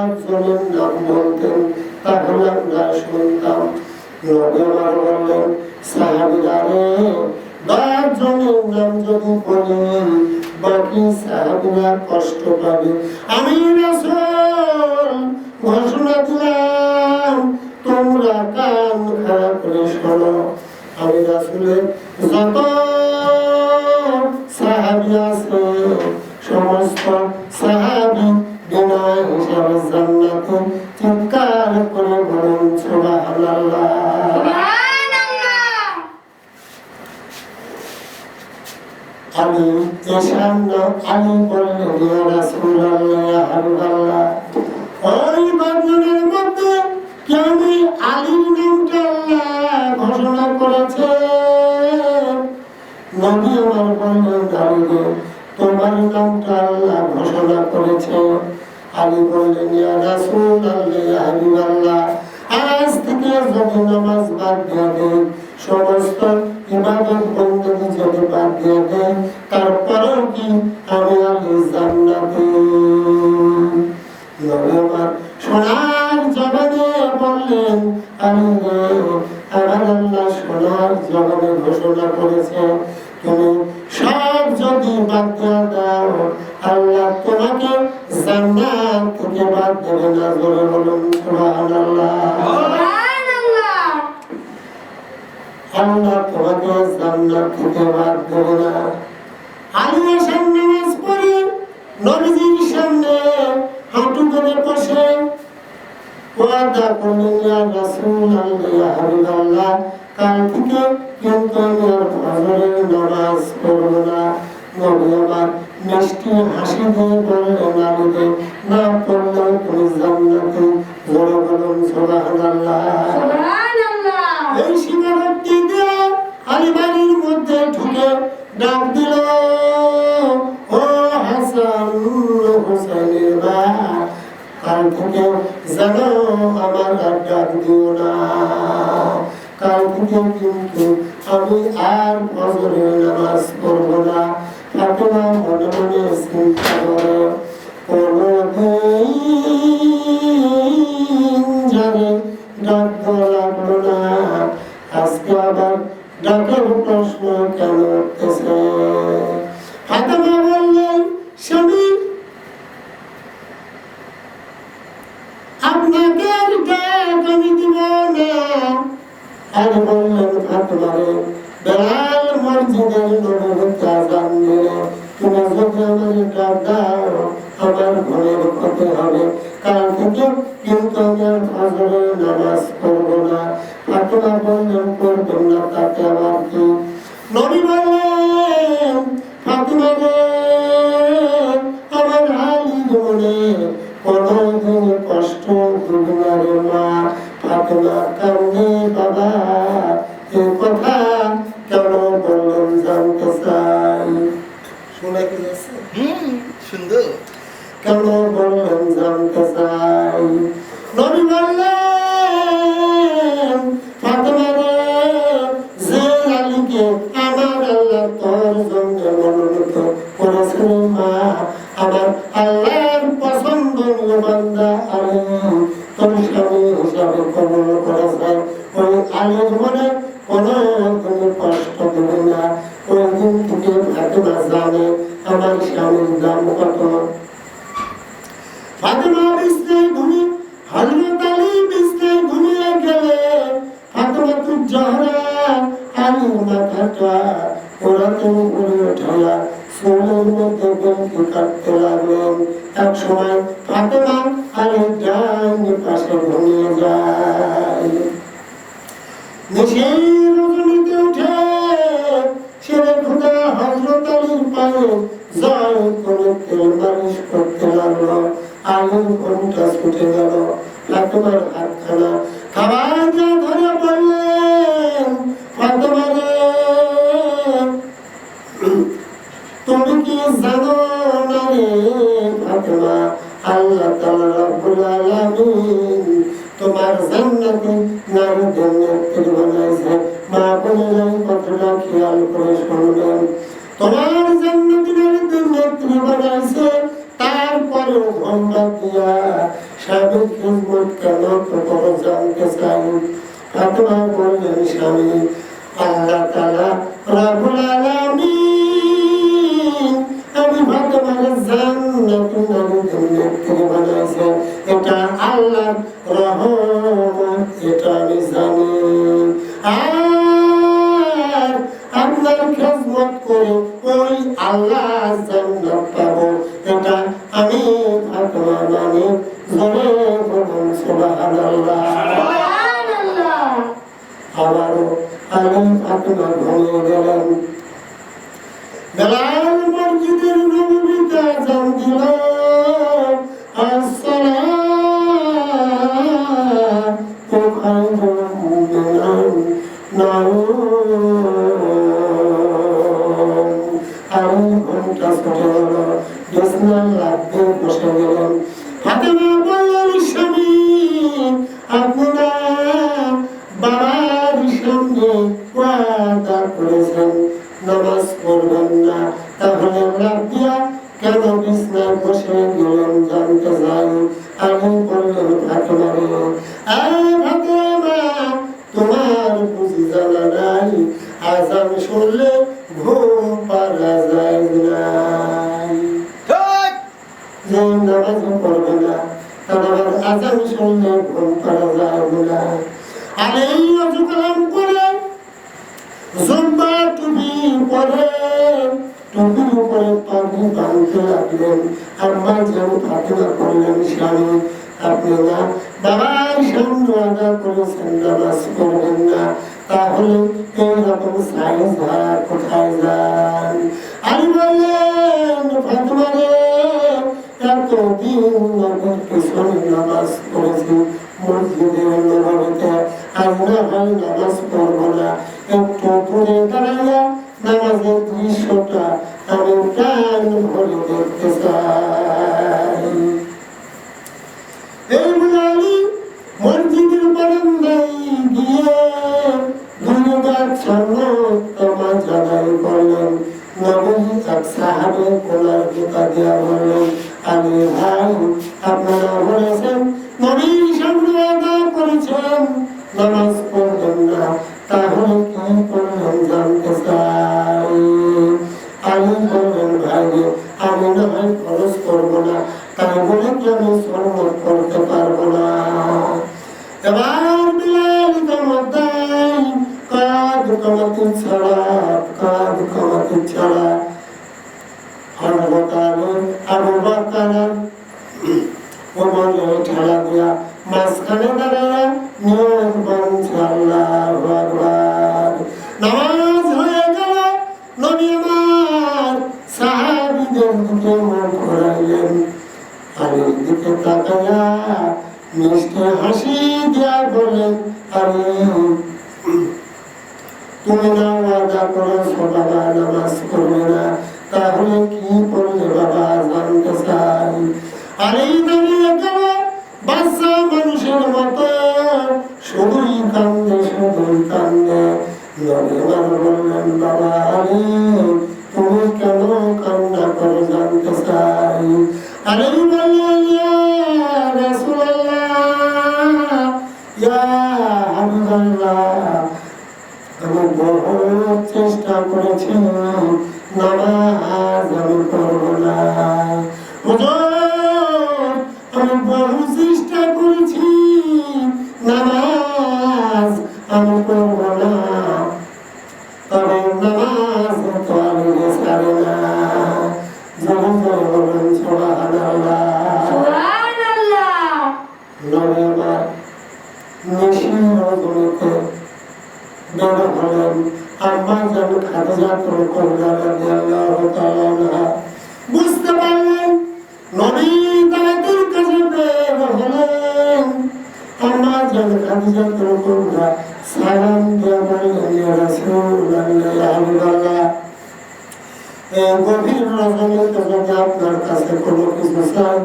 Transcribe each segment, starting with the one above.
পাঁচজনের নাম বলতেন, তাহলে আমরা শুনতাম। নবী আমার বললেন, সাহাবীরা রে, 10 জনের নাম যদি বলি বাকি সাহাবীরা কষ্ট পাবে। আমি রাসূল ঘোষণা দিলাম, তোমরা কান খাড়া করে শোনো। আমি রাসূলের যত সাহাবী আছে সমস্ত সাহাবী বিনয় হিসাবে জান্নাতে চিৎকার করে বলুন সুবহানাল্লাহ। আমি এসান্ন আমি বললেন ইয়া রাসূলুল্লাহ ইয়া হাবিবাল্লাহ, ওই 10 জনের মধ্যে কি আমি আলীর নামটা আল্লাহ ঘোষণা করেছে? নবী আমার বললেন, আলী তোমার নামটা আল্লাহ ঘোষণা করেছে। আলী বললেন, ইয়া রাসূলুল্লাহ ইয়া হাবিবাল্লাহ, আজ থেকে যদি নামাজ বাদ দিয়ে দেন, সমস্ত ইবাদত বন্দেগী যদি বাদ দিয়ে দেন, তারপরেও কি আমি আলী জান্নাতে? নবী আমার সোনার জবানে বললেন, আলী রে, আমার আল্লাহ সোনার জবানে ঘোষণা করেছে, তুমি সব যদি বাদ দিয়ে দাও, আল্লাহ তোমাকে জান্নাত থেকে বাদ দেবে না। জোরে বলুন সুবহানাল্লাহ। আল্লাহ তোমাকে জান্নাত থেকে বাদ দেবে না। আলী এসে নামাজ পড়ে নবীজির সামনে হাঁটু করে বসে ওয়াদা করলেন, ইয়া রাসূলুল্লাহ ইয়া হাবিবাল্লাহ, কাল থেকে কিন্তু আমি আর ফজরের নামাজ পড়ব না। নবী আমার মিষ্টি হাসি দিয়ে বললেন, আলীকে না পড়লেও তুমি জান্নাতে। জোরে বলুন সুবহানাল্লাহ। এই স্বীকারোক্তি দিয়ে আলী বাড়ির মধ্যে ঢুকে ডাক দিল, ও হাসান হুসাইনের ভাই, কাল থেকে যেন আমার আর ডাক দিও না। কাল থেকে কিন্তু আমি আর ফজরের নামাজ পড়ব না। ফাতেমা মনে মনে চিন্তা করে, কোনদিন যাবে ডাক লাগলো না, আজকে আবার ডাকের প্রশ্ন কেন উঠতেছে? ফাতেমা বললেন, স্বামী আপনাকে আর ডাক আমি দিব না। আর বললেন, ফাতেমা রে, বেলাল মসজিদের নববীতে আযান দিলে তুমি যদি আমার ডাক দাও, আমার ঘরের ক্ষতি হবে। কাল থেকে কিন্তু আমি আর ফজরের নামাজ পড়ব না। ফাতেমা বললেন, পড়বেন না তাতে আবার কি? নবী বললেন, ফাতেমা রে, আমার আলীর মনে কোনদিন কষ্ট দিবি না রে মা। ফাতেমা কান্দে, বাবা এই কথা কেন বললেন জানতে চাই। শোনা কি যাচ্ছে? সুন্দর। কেন বললেন জানতে চাই। নবী বললেন, ফাতেমা রে, যে আলীকে আমার আল্লাহ তোর জন্য মনোনীত করেছেন মা, আমার আল্লাহর পছন্দনীয় বান্দা আলী তোর স্বামী হিসাবে কবুল করেছে, ওই আলীর মনে কোনো তুমি কষ্ট দেবে না। ওই দিন থেকে ফাতেমা জানে আমার স্বামীর দাম কত। ফাতেমা বিছনায় ঘুমিয়ে, হযরত আলী বিছনায় ঘুমিয়ে গেলে ফাতেমাতুজ জহরা আলীর মাথাটা ওরাতে উপরে উঠাইয়া চুলের মধ্যে বেলকি কাটতে লাগলেন। এক সময় ফাতেমা আলীর ডান পাশে ঘুমিয়ে যায়। নিশির রজনীতে উঠে ছেলে খোদা হযরত আলীর পায়ে জয় করে তেল মালিশ করতে লাগলো। আলীর ঘুমটা ছুটে গেল। ফাতেমার হাতখানা খাবার যা ধরে বললেন, ফাতেমা রে, তুমি কি জানো না রে ফাতেমা, আল্লাহ তাআলা রব্বুল আলামিন তোমার জান্নাতে নারীদের নেত্রী বানাইছে। মা বোনেরা কথাটা খেয়াল করে শুনবেন, তোমার জান্নাতে নারীদের নেত্রী বানাইছে। তারপরেও ঘুমটা দিয়া স্বামীর খিদমত কেন করো জানতে চাই। ফাতেমা বললেন, স্বামী, আল্লাহ তাআলা রব্বুল আলামিন আমি ফাতেমার জান্নাতুল নারীদের থেকে বানাইছে, এটা আল্লাহর রহমত, এটা আমি জানি। আর আপনার খিদমত করে ওই আল্লাহ জান্নাত পাবো, এটা আমি ফাতেমা জানি। জোরে বলুন সুবহানাল্লাহ। আবারও আমি ফাতেমা ঘুমিয়ে গেলেন। বেলাল মসজিদের নববীতে আযান দিল, আসসালাতু খায়রুম মিনান নাওম। আড়াই ঘন্টা ছুটে গেল, বিছানায় লাগতে বসে গেলেন। ফাতেমা বললেন, স্বামী, আপনারা বাবার সামনে ওয়াদা করেছেন নামাজ পড়বেন না, তাহলে রাবিয়া কেন বিছানায় বসে গেলেন জানতে চাই। আমি বললেন, ফাতেমা রে, ফাতেমা, তোমার বুঝি জানা নাই আযান শুনলে ঘুম পাড়া যায় নাই। যে নামাজ পড়বে না তার আবার আযান শুনলে ঘুম পাড়া যায় না। আর এই অজু কালাম করে জুব্বা টুপি পরে টুপির উপরে পাগড়ি বাঁধতে লাগলেন। আম্মা যেন ফাতেমা করলেন, স্বামী, আপনারা বাবার সামনে ওয়াদা করেছেন নামাজ পড়বেন না, তাহলে এইরকম সাইজ ধরা কোথায় যান? আমি বললেন, ফাতেমা রে, এতদিন নবীর পিছনে নামাজ পড়েছি মসজিদের নববীতে, আজ না হয় নামাজ পড়বো না। একটু দূরে দাঁড়াইয়া নামাজের দৃশ্যটা আমি প্রাণ ভরে দেখতে চাই। এই বলে মসজিদের বারান্দায় গিয়ে দুর্গার ছন্নতমা জানাই করলেন। নবী এক সাহাবে কোলার জুতা দিয়া বললেন, আমি ভাই, আপনারা বলেছেন নবীর সামনে ওয়াদা করেছেন নামাজ পড়বেন না, তাহলে কি করলেন জানতে চাই। আমি বললেন, ভাই, আমি না হয় খরচ করবো না, তাই বলে কি আমি সন্ন্যত করতে পারবো না। এবার বিলাল কামাতাই কাদ কামাতি ছাড়া হযরত আলী, আবু বকর, ওমর ঠেলা দিয়া মাঝখানে দাঁড়ায়া নিয়ত বাঁধছে, আল্লাহু আকবার। নামাজ হয়ে গেল। নবী আমার সাহাবীদের দিকে মুখ ঘুরাইলেন, আলীর দিকে তাকায়া মিষ্টি হাসি দিয়া বললেন, আলী, তুমি না ওয়াদা করেছো বাবা নামাজ পড়বে না, তাহলে কি করলে বাবা জানতে চাই। আলী দাঁড়িয়ে গেল বাচ্চা মানুষের মতো, শুধুই কান্দে শুধুই কান্দে। নবী আমার বললেন, বাবা আলী, তুমি কেন কান্না করে জানতে চাই। আলী বললেন, ইয়া রাসূলুল্লাহ, ইয়া হাবিবাল্লাহ, আমি বহুত চেষ্টা করেছি নামাজ আমি পড়বো না। হুজুর, আমি বহু চেষ্টা করেছি নামাজ আমি পড়বো না, তবে নামাজ তো আমি ছাড়ি না। জোরে জোরে বলুন সুবহানাল্লাহ। নবী আমার নিশির রজনীতে বের হলেন। আম্মা যেন খাদিজা রাদিয়াল্লাহু তাআলা আনহা বুঝতে পারলেন নবী তাদের কাছে বের হলেন। আম্মা যেন খাদিজা সালাম দিয়ে বললেন, ইয়া রাসূলুল্লাহ, ইয়া হাবিবাল্লাহ, এই গভীর রজনীতে যদি আপনার কাছে কোনো কিছু চাই,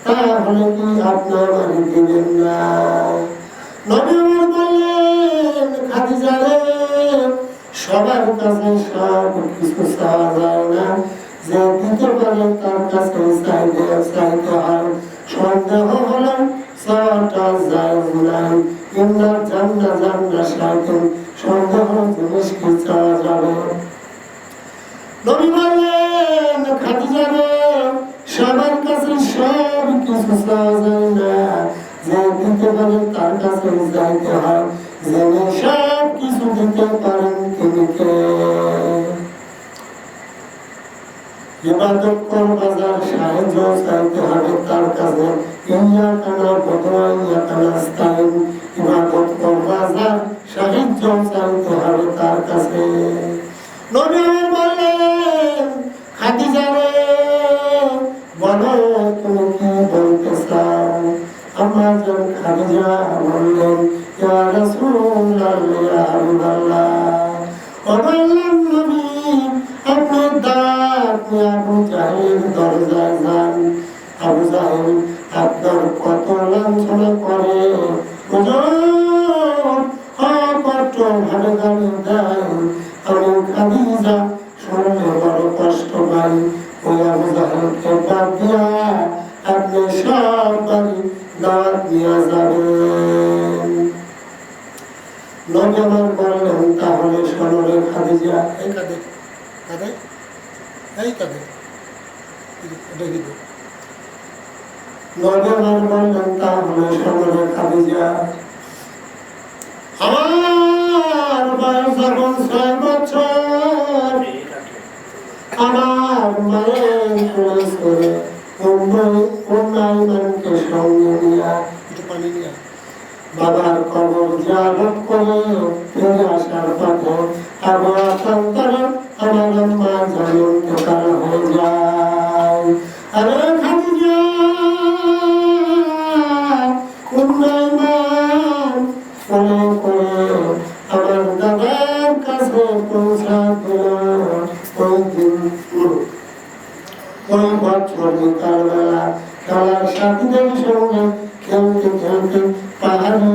তাহলে কি আপনি আমাকে দিবেন না? নবী আমার বললেন, খাদিজা রে, সবার কাছে সব কিছু চাওয়া যায় না, যে দিতে পারে তার কাছে চাইতে হয়। সন্দেহ হলো সাটা জায়েজ নাই ইন্না জান্না শাইতুন সন্দেহ জিনিস কি চাওয়া যাবে নবী বললেন খাদিজা রে সবার কাছে সব কিছু চাওয়া যায় না যে দিতে পারেন তার কাছে যাইতে হয় যিনি সব কিছু দিতে পারেন তিনি কে ইবাদত করবা যার সাহায্য চাইতে হবে তার কাছে ইয়াকা না'বুদু ওয়া ইয়াকা নাস্তাইন ইবাদত করবা যার সাহায্য চাইতে হবে তার কাছে নবী বললেন খাদিজা রে বলো তুমি কি বলতে চাও আম্মা জান খাদিজা বললেন ইয়া রাসূলুল্লাহ ইয়া হাবিবাল্লাহ ও বললেন নবী আপনি আপনি আবু জাহেল দরজায় যান আবু জাহেল আপনার কত লাঞ্ছনা করে কত ভাবে গালি দেয় আমি খাদিজা শুনলে বড় কষ্ট পাই ওই আবু জাহেলকে বাদ দিয়া আপনি সব বাড়ি দাওয়াত নিয়ে যাবেন নবী আমার বললেন তাহলে শোনো রে খাদিজা এই কাঁদে কাঁদে এই কাঁদে দেখি তো নবী আমার বললেন তাহলে শোনো রে খাদিজা আমার বয়স যখন 6 বছর আমার মায়ের করে উন্নয়নকে সঙ্গে নিয়ে একটু পানি নিয়ে বাবার কবর জিয়ারত করে ফিরে আসার পথে আবু আকান্তরে আমার মা জানুন দোকান হয়ে যায় আরে খাদিজা উন্নয়ন ফলে করে আমার দাদার কাছে পৌঁছা দিল ওই দিন ওই বছর বিকালবেলা খেলার সাথীদের সঙ্গে খেলতে খেলতে পাহাড়ে